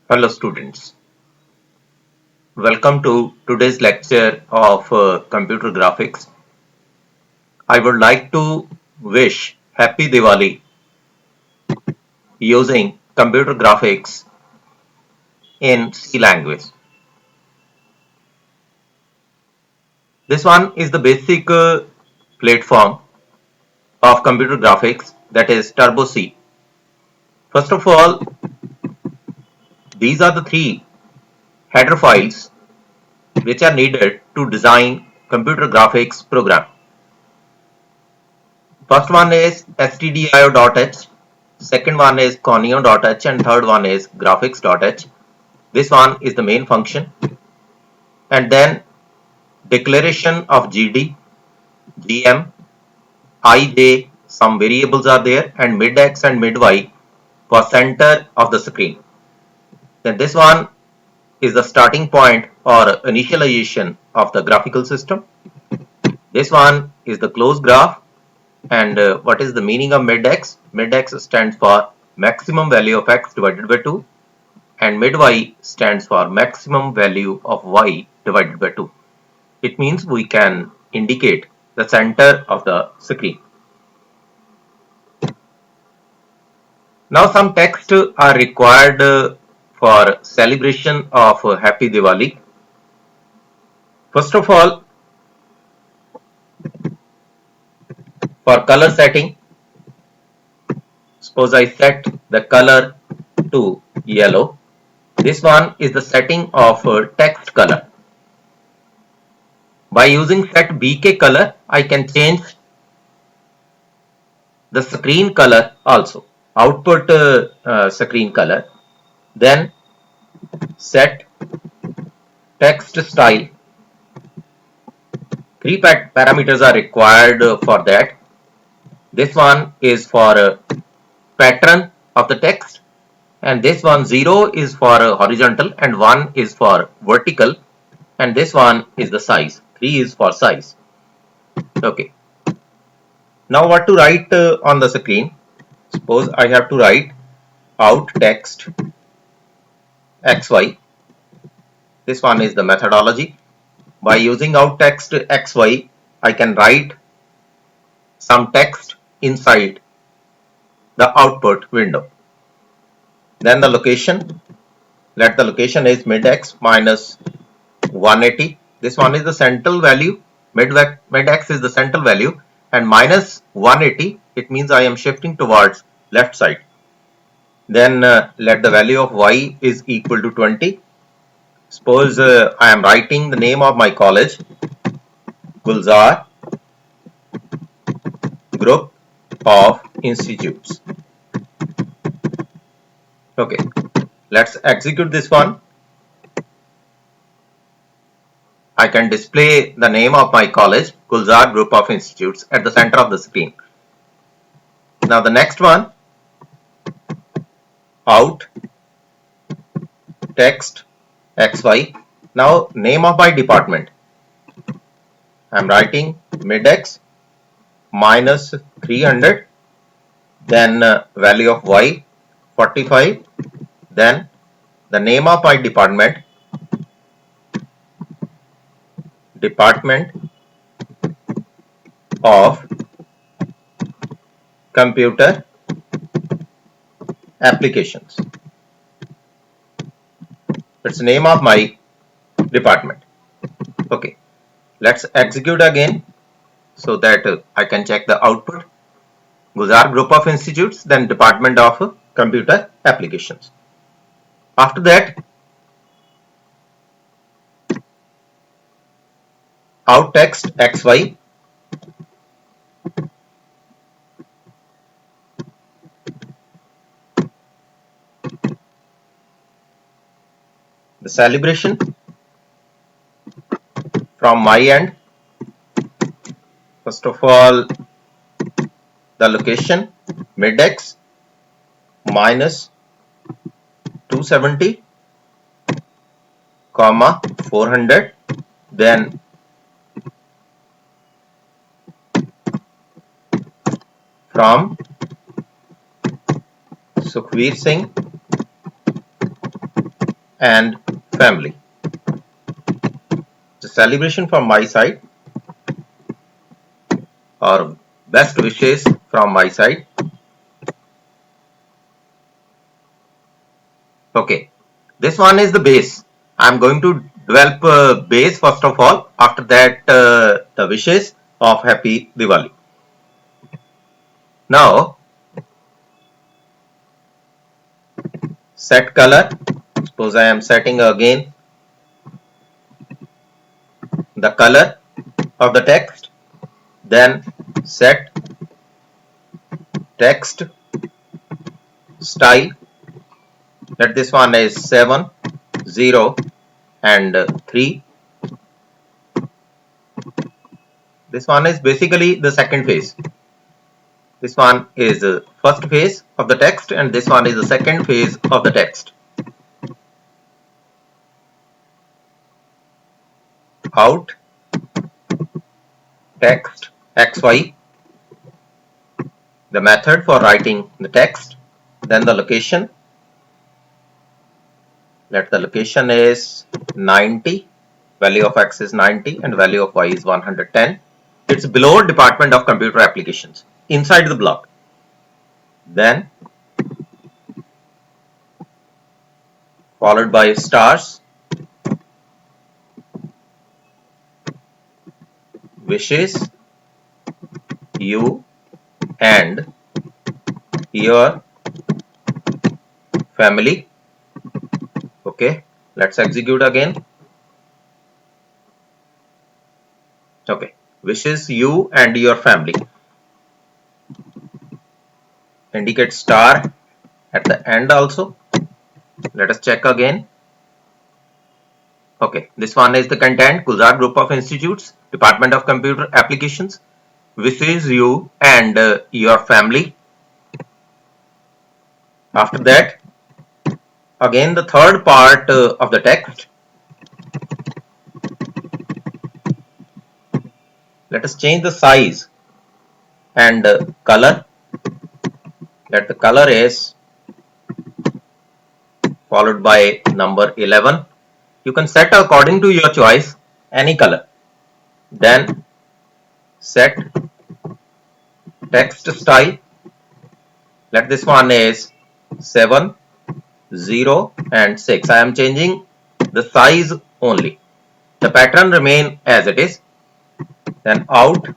Hello students, welcome to today's lecture of computer graphics. I would like to wish happy Diwali using computer graphics in C language. This one is the basic platform of computer graphics, that is Turbo C. First of all, these are the three header files which are needed to design computer graphics program. First one is stdio.h, second one is conio.h, and third one is graphics.h. This one is the main function, and then declaration of gd, gm, ij, some variables are there, and mid-x and mid-y for center of the screen. Then this one is the starting point or initialization of the graphical system. This one is the close graph. And what is the meaning of mid-x? Mid-x stands for maximum value of x divided by 2, and mid-y stands for maximum value of y divided by 2. It means we can indicate the center of the screen. Now some text are required for celebration of Happy Diwali. First of all, for color setting, suppose I set the color to yellow. This one is the setting of text color. By using set bk color, I can change the screen color also, output screen color. Then set text style. Three parameters are required for that. This one is for pattern of the text, and this one 0 is for horizontal and 1 is for vertical, and this one is the size. 3 is for size. Okay. Now what to write on the screen? Suppose I have to write out text xy. This one is the methodology. By using out text xy, I can write some text inside the output window. Then the location. Let the location is mid-x minus 180. This one is the central value. Mid-x is the central value, and minus 180, it means I am shifting towards left side. Then let the value of y is equal to 20. Suppose I am writing the name of my college, Gulzar Group of Institutes. Okay, let's execute this one. I can display the name of my college, Gulzar Group of Institutes, at the center of the screen. Now the next one, out text xy. Now name of my department, I am writing mid-x minus 300, then value of y 45, then the name of my department of computer applications. That's the name of my department. Okay, let's execute again so that I can check the output. Gulzar Group of Institutes, then Department of Computer Applications. After that, out text xy. The celebration from my end. First of all, the location mid-x minus 270 comma 400, then from Sukhveer Singh and family. The celebration from my side, or best wishes from my side. Okay, this one is the base. I'm going to develop base first of all. After that, the wishes of Happy Diwali. Now, set color. Suppose I am setting again the color of the text. Then set text style. Let this one is 7, 0 and 3. This one is basically the second phase. This one is the first phase of the text and this one is the second phase of the text. Out text xy, the method for writing the text, then the location. Let the location is 90, value of x is 90 and value of y is 110. It's below Department of Computer Applications, inside the block. Then followed by stars, wishes you and your family. Okay, let's execute again. Okay, wishes you and your family. Indicate star at the end also. Let us check again. Okay, this one is the content. Gulzar Group of Institutes, Department of Computer Applications, wishes you and your family. After that, again the third part of the text. Let us change the size and color. Let the color is followed by number 11. You can set according to your choice any color. Then set text style. Let this one is 7, 0 and 6. I am changing the size only. The pattern remain as it is. Then out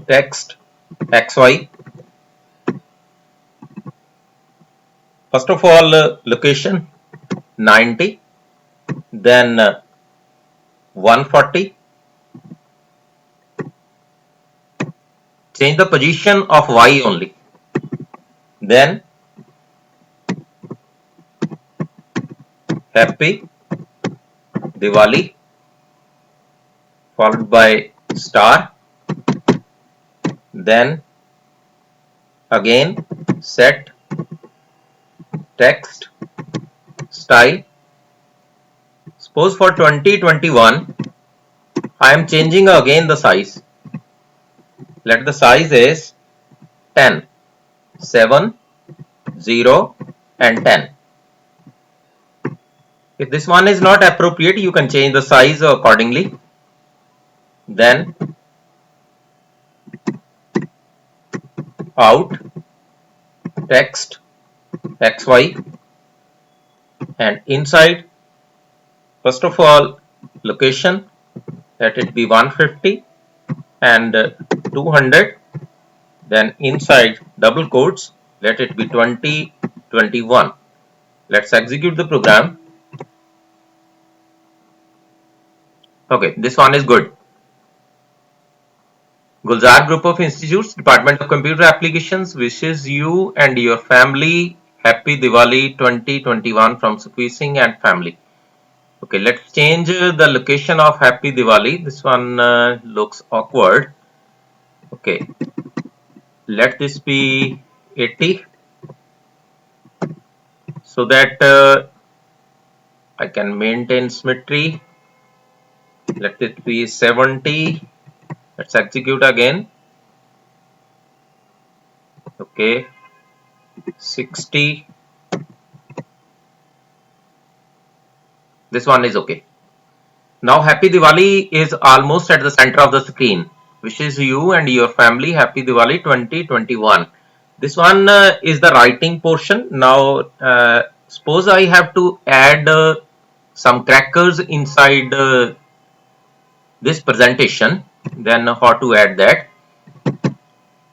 text xy. First of all, location 90, then 140. Change the position of y only. Then Happy Diwali followed by star. Then again set text style. Suppose for 2021 I am changing again the size. Let the size is 10, 7, 0 and 10. If this one is not appropriate, you can change the size accordingly. Then out text xy and inside, first of all location, let it be 150 and 200. Then inside double quotes, let it be 2021. Let's execute the program. Okay, this one is good. Gulzar Group of Institutes, Department of Computer Applications wishes you and your family Happy Diwali 2021 from Sukhveer Singh and family. Okay, let's change the location of Happy Diwali. This one looks awkward. Okay, let this be 80 so that I can maintain symmetry. Let it be 70. Let's execute again. Okay, 60. This one is okay. Now Happy Diwali is almost at the center of the screen. Wishes you and your family Happy Diwali 2021. This one is the writing portion. Now suppose I have to add some crackers inside this presentation. Then how to add that?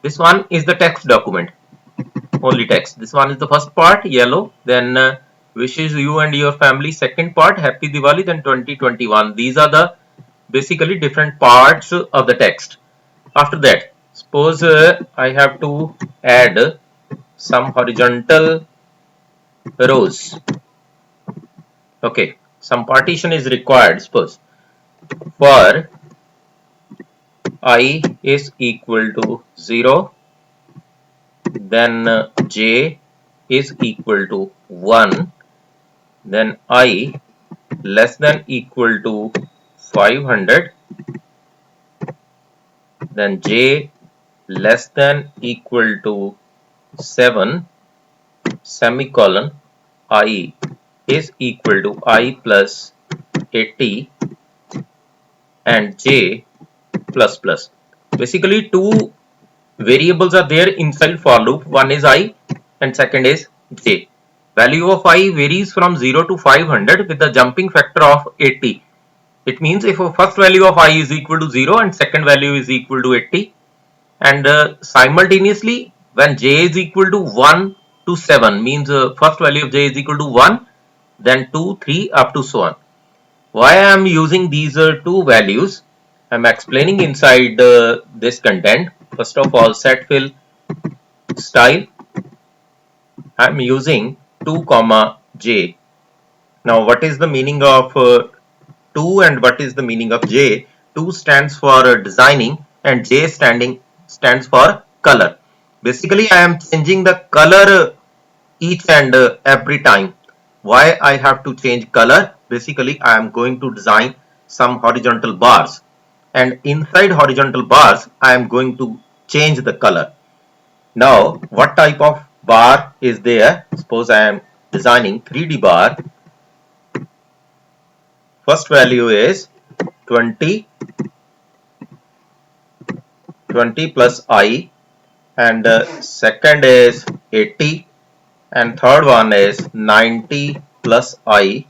This one is the text document. Only text. This one is the first part, yellow. Then wishes you and your family. Second part, Happy Diwali. Then 2021. These are the basically different parts of the text. After that, suppose I have to add some horizontal rows. Okay, some partition is required. Suppose for I is equal to 0, then j is equal to 1, then I less than equal to 500, then j less than equal to 7, semicolon, I is equal to I plus 80 and j plus plus. Basically two variables are there inside for loop. One is I and second is j. Value of I varies from 0 to 500 with a jumping factor of 80. It means if a first value of I is equal to 0 and second value is equal to 80, and simultaneously when j is equal to 1 to 7 means first value of j is equal to 1, then 2, 3 up to so on. Why I am using these two values? I am explaining inside this content. First of all, set fill style. I am using 2 comma j. Now what is the meaning of 2 and what is the meaning of j? 2 stands for designing and j stands for color. Basically I am changing the color each and every time. Why I have to change color? Basically I am going to design some horizontal bars, and inside horizontal bars I am going to change the color. Now what type of bar is there? Suppose I am designing 3D bar. First value is 20 plus I, and second is 80, and third one is 90 plus I,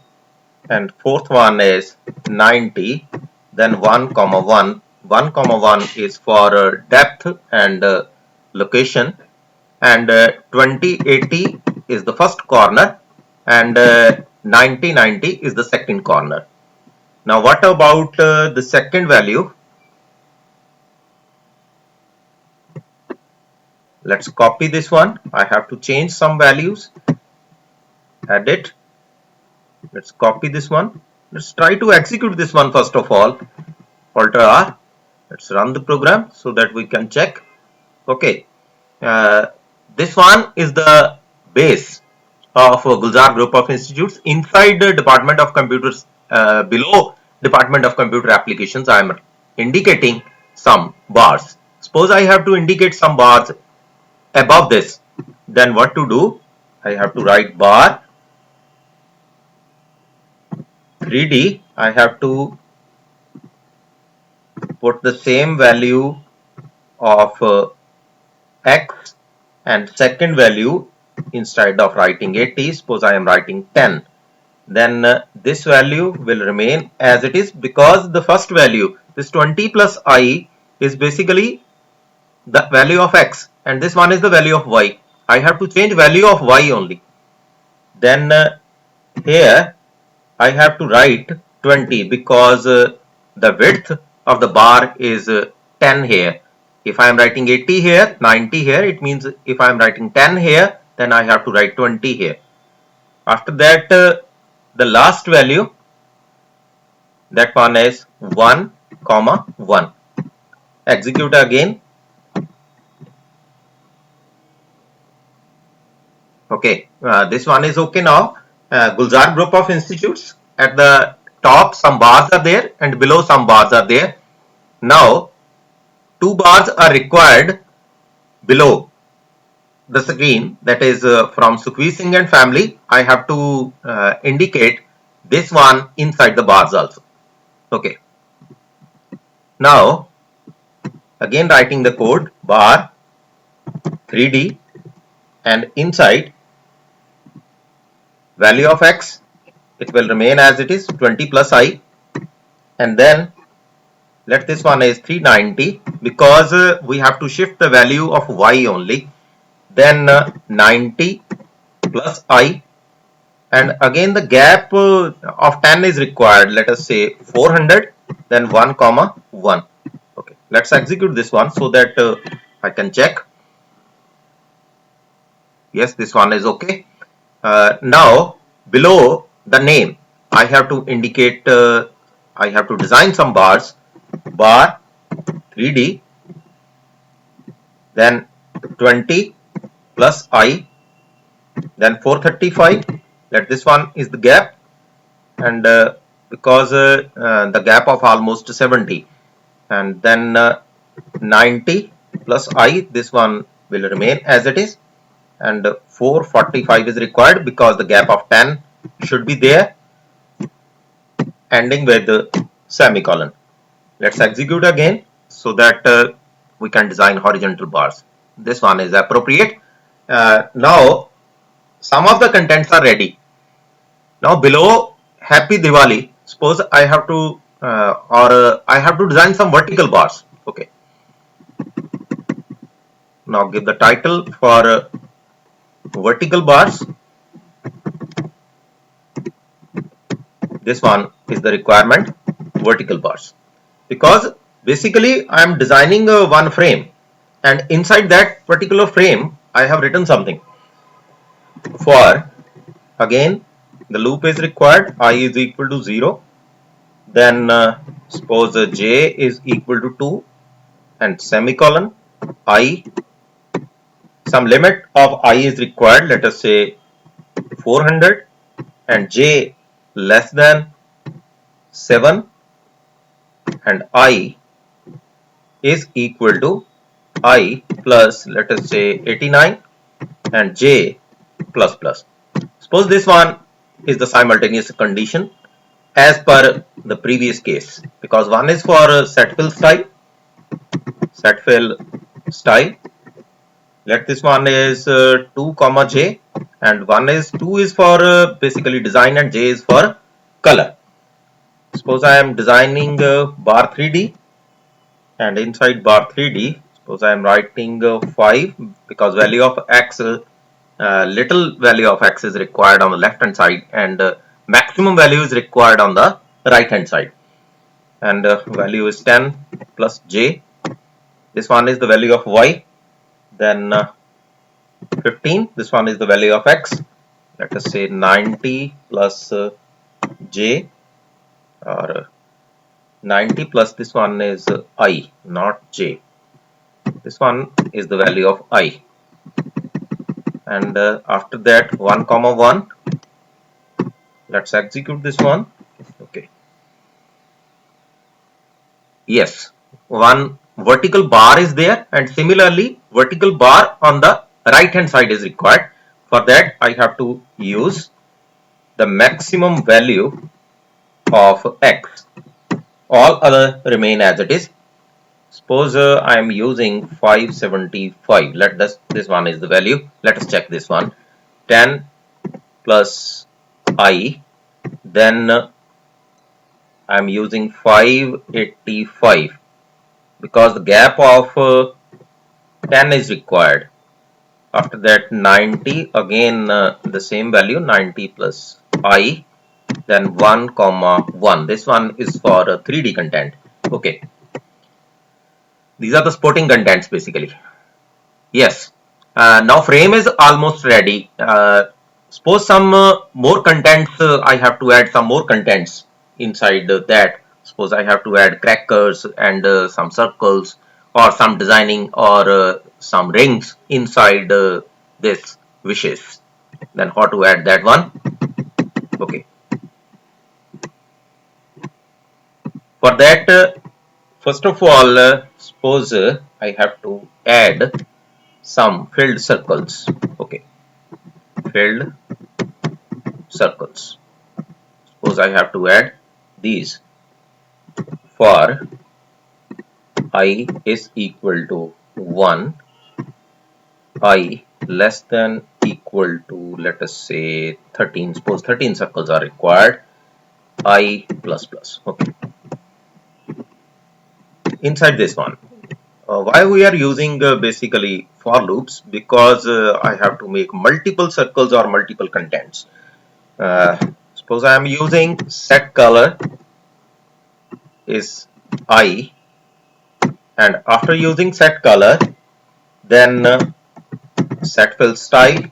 and fourth one is 90, then 1 comma 1. 1 comma 1 is for depth and location, and 2080 is the first corner, and 9090 is the second corner. Now what about the second value? Let's copy this one. I have to change some values. Edit. Let's copy this one. Let's try to execute this one first of all. Alt R. Let's run the program so that we can check. Okay. This one is the base of Gulzar Group of Institutes. Inside the Department of Computers, below Department of Computer Applications, I am indicating some bars. Suppose I have to indicate some bars above this. Then what to do? I have to write bar 3D. I have to put the same value of x and second value instead of writing 80. Suppose I am writing 10. Then this value will remain as it is, because the first value, this 20 plus I, is basically the value of x, and this one is the value of y. I have to change value of y only. Then here I have to write 20 because the width of the bar is 10 here. If I am writing 80 here, 90 here, it means if I am writing 10 here, then I have to write 20 here. After that, the last value, that one is 1 comma 1. Execute again. Okay, this one is okay now. Gulzar Group of Institutes. At the top some bars are there and below some bars are there. Now 2 bars are required below the screen, that is from Sukhveer Singh and family. I have to indicate this one inside the bars also. Okay. Now again writing the code bar 3D, and inside value of x, it will remain as it is 20 plus I, and then let this one is 390 because we have to shift the value of y only. Then 90 plus I, and again the gap of 10 is required. Let us say 400, then 1 comma 1. Okay, let's execute this one so that I can check. Yes, this one is okay. Now below the name I have to indicate, I have to design some bars. Bar 3D, then 20 plus I, then 435. Let this one is the gap, and because the gap of almost 70, and then 90 plus I, this one will remain as it is, and 445 is required because the gap of 10 should be there, ending with the semicolon. Let's execute again so that we can design horizontal bars. This one is appropriate. Now some of the contents are ready. Now below Happy Diwali, suppose I have to I have to design some vertical bars. Okay. Now give the title for vertical bars. This one is the requirement, vertical bars, because basically I am designing one frame, and inside that particular frame I have written something. For again the loop is required, I is equal to 0, then suppose j is equal to 2, and semicolon I, some limit of I is required, let us say 400, and j less than 7, and I is equal to I plus, let us say 89, and j plus plus. Suppose this one is the simultaneous condition as per the previous case, because one is for set fill style. Let this one is 2 comma j, and one is 2 is for basically design, and j is for color. Suppose I am designing bar 3D, and inside bar 3D suppose I am writing 5 because value of x, little value of x is required on the left hand side, and maximum value is required on the right hand side, and value is 10 plus j. This one is the value of y, then 15, this one is the value of x, let us say 90 plus j, or 90 plus this one is I, not j. This one is the value of I, and after that 1 comma 1. Let's execute this one. Okay. Yes, one vertical bar is there, and similarly vertical bar on the right hand side is required. For that I have to use the maximum value of x. All other remain as it is. Suppose I am using 575. Let this one is the value. Let us check this one. 10 plus I, then I am using 585 because the gap of 10 is required. After that 90, again the same value, 90 plus I, then 1 comma 1. This one is for 3D content. Okay. These are the sporting contents basically. Yes. Now frame is almost ready. Suppose some more contents, I have to add some more contents inside that. Suppose I have to add crackers and some circles, or some designing, or some rings inside this wishes. Then how to add that one? Okay. For that, first of all, suppose I have to add some filled circles. Okay, filled circles. Suppose I have to add these. For I is equal to 1, I less than equal to, let us say, 13. Suppose 13 circles are required. I plus plus. Okay. Inside this one, why we are using basically for loops? Because I have to make multiple circles or multiple contents. Suppose I am using set color is I, and after using set color, then set fill style.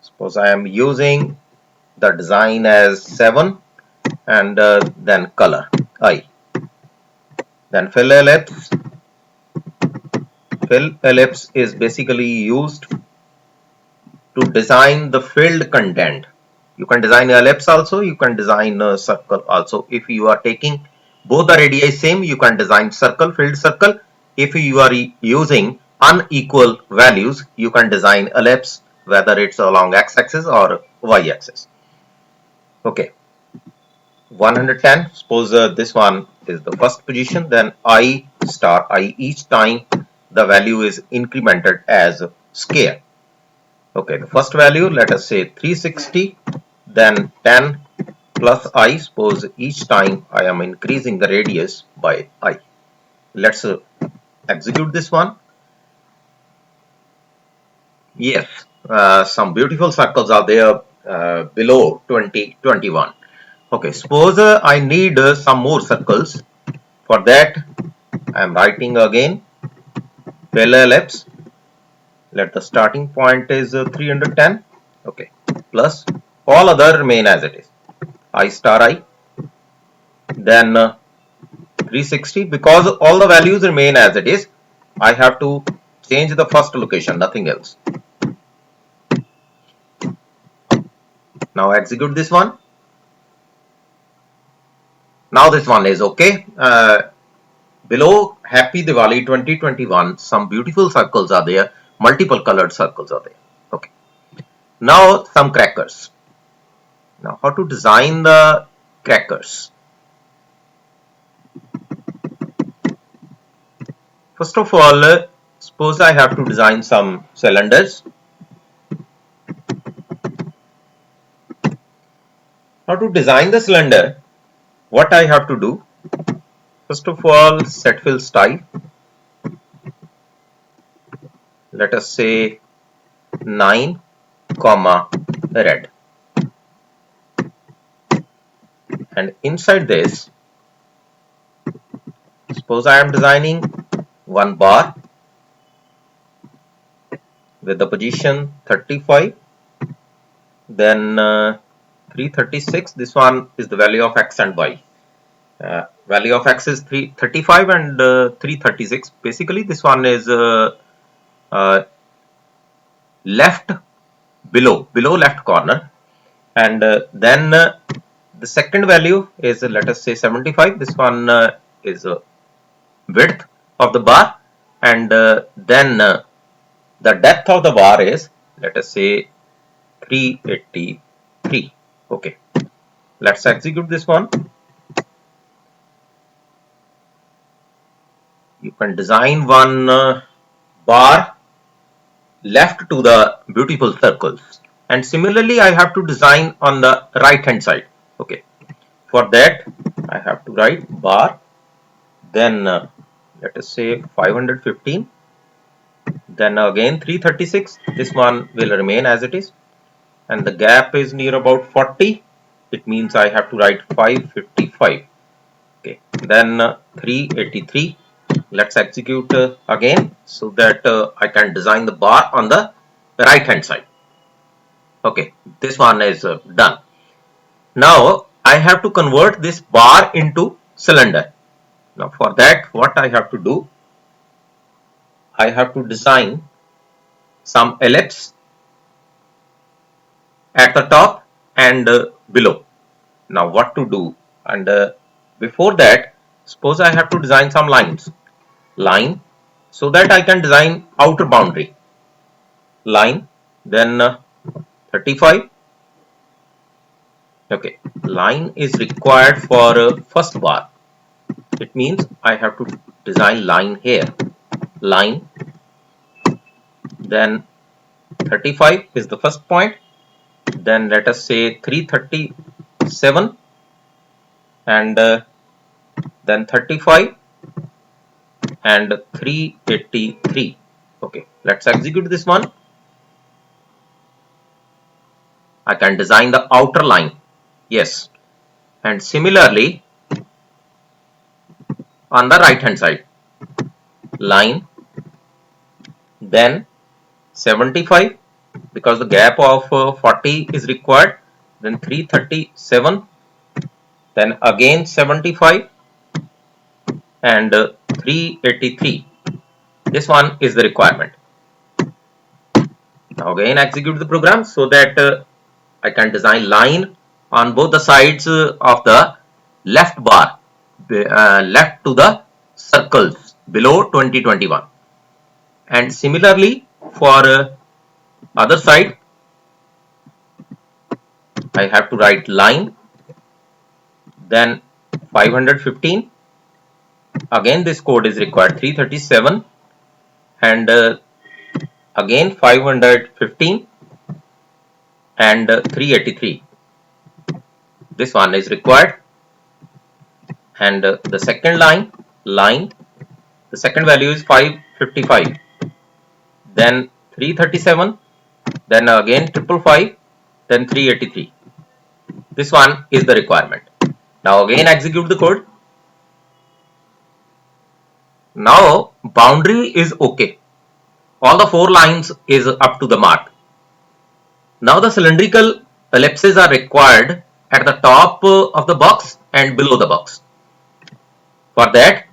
Suppose I am using the design as 7, and then color I. Then fill ellipse. Fill ellipse is basically used to design the filled content. You can design ellipse also, you can design a circle also. If you are taking both the radii same, you can design circle, filled circle. If you are using unequal values, you can design ellipse, whether it's along x-axis or y-axis. Okay. 110, suppose this one is the first position, then I star I, each time the value is incremented as scale. Okay, the first value, let us say 360, then 10 plus I, suppose each time I am increasing the radius by I. Let's execute this one. Yes, some beautiful circles are there below 20, 21. Okay, suppose I need some more circles. For that, I am writing again fill ellipse. Let the starting point is 310. Okay, plus all other remain as it is. I star I. Then 360, because all the values remain as it is, I have to change the first location, nothing else. Now execute this one. Now this one is okay. Below Happy Diwali 2021, some beautiful circles are there, multiple colored circles are there. Okay. Now some crackers. Now how to design the crackers? First of all, suppose I have to design some cylinders. How to design the cylinder? What I have to do? First of all, set fill style. Let us say 9, red. And inside this, suppose I am designing one bar with the position 35, then 336. This one is the value of x and y. Value of x is 335 and 336. Basically, this one is left below left corner, and then the second value is let us say 75. This one is width of the bar, and then the depth of the bar is, let us say, 383. Okay, let's execute this one. You can design one bar left to the beautiful circles, and similarly I have to design on the right hand side. Okay, for that I have to write bar, then let us say 515, then again 336. This one will remain as it is, and the gap is near about 40. It means I have to write 555. Okay, then 383. Let's execute again, so that I can design the bar on the right hand side. Okay, this one is done. Now I have to convert this bar into cylinder. Now for that, what I have to do, I have to design some ellipse at the top and below. Now what to do? And before that, suppose I have to design some line, so that I can design outer boundary line, then 35, Okay, line is required for first bar. It means I have to design line here. Line, then 35 is the first point. Then let us say 337 and then 35 and 383. Okay, let's execute this one. I can design the outer line. Yes, and similarly on the right hand side, line, then 75 because the gap of 40 is required, then 337, then again 75 and 383. This one is the requirement. Now again execute the program so that I can design line on both the sides of the left bar, left to the circles below 2021. And similarly for other side, I have to write line, then 515. Again this code is required, 337 and again 515 and 383. This one is required. And the second line, the second value is 555, then 337, then again 555, then 383. This one is the requirement. Now again execute the code. Now boundary is okay. All the 4 lines is up to the mark. Now the cylindrical ellipses are required at the top of the box and below the box. For that,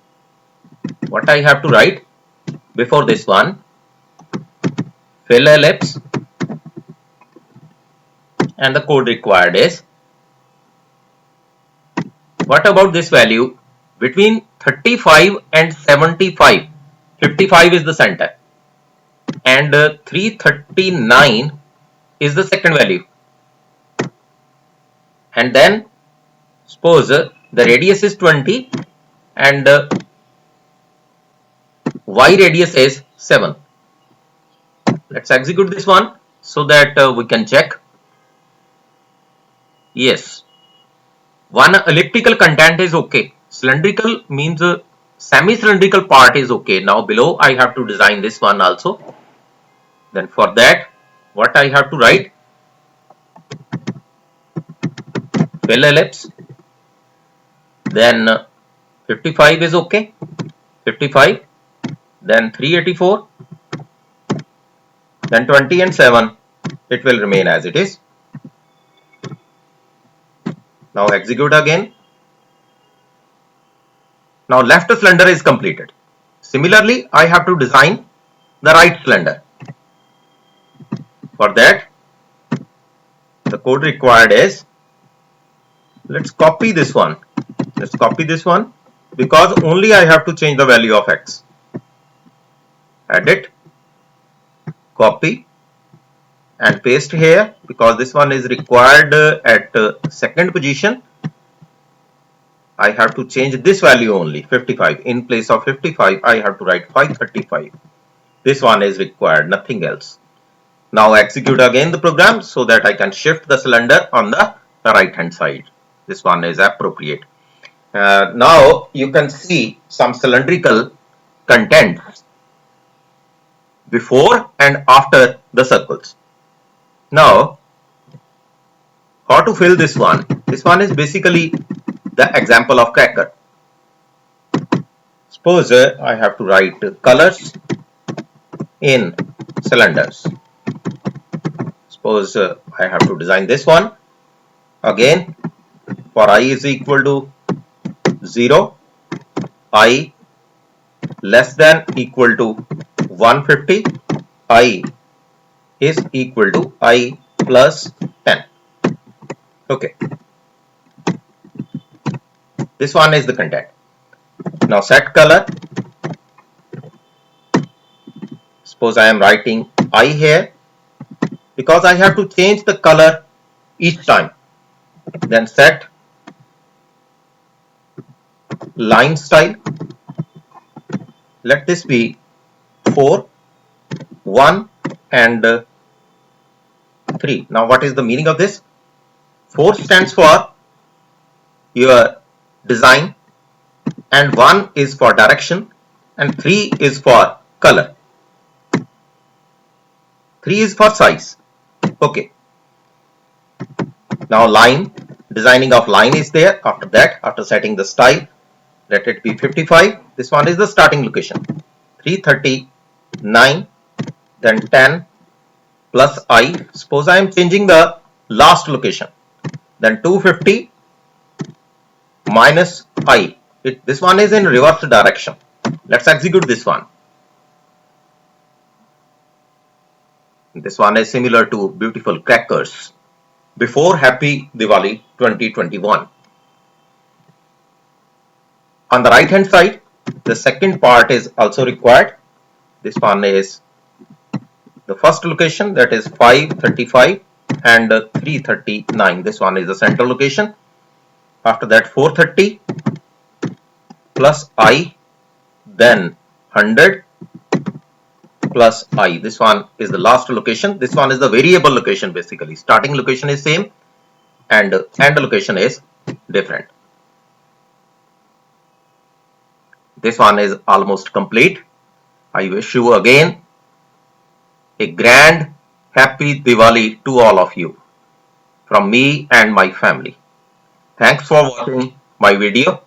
what I have to write before this one, fill ellipse, and the code required is, what about this value between 35 and 75? 55 is the center and 339 is the second value, and then suppose the radius is 20 and y radius is 7. Let's execute this one so that we can check. Yes, one elliptical content is okay. Cylindrical means semi-cylindrical part is okay. Now below I have to design this one also. Then for that, what I have to write, fill ellipse, then 55 is okay, 55, then 384, then 20 and 7, it will remain as it is. Now execute again. Now left cylinder is completed. Similarly, I have to design the right cylinder. For that, the code required is, let's copy this one. Let's copy this one because only I have to change the value of x. Edit, copy and paste here because this one is required at second position. I have to change this value only, 55. In place of 55, I have to write 535. This one is required, nothing else. Now execute again the program so that I can shift the cylinder on the right hand side. This one is appropriate. Now you can see some cylindrical contents before and after the circles. Now, how to fill this one? This one is basically the example of cracker. Suppose I have to write colors in cylinders. Suppose I have to design this one. Again, for I is equal to 0, I less than equal to 150, I is equal to I plus 10. Okay. This one is the content. Now set color. Suppose I am writing I here because I have to change the color each time. Then set line style. Let this be 4, 1 and 3. Now what is the meaning of this? 4 stands for your design and 1 is for direction and 3 is for color. 3 is for size. Okay. Now line, designing of line is there. After that, after setting the style, let it be 55. This one is the starting location. 339, then 10 plus I. Suppose I am changing the last location. Then 250 minus I. This one is in reverse direction. Let's execute this one. This one is similar to beautiful crackers. Before Happy Diwali 2021. On the right hand side, the second part is also required. This one is the first location, that is 535 and 339. This one is the central location. After that 430 plus I, then 100 plus I. This one is the last location. This one is the variable location basically. Starting location is same and end location is different. This one is almost complete. I wish you again a grand happy Diwali to all of you from me and my family. Thanks for watching my video.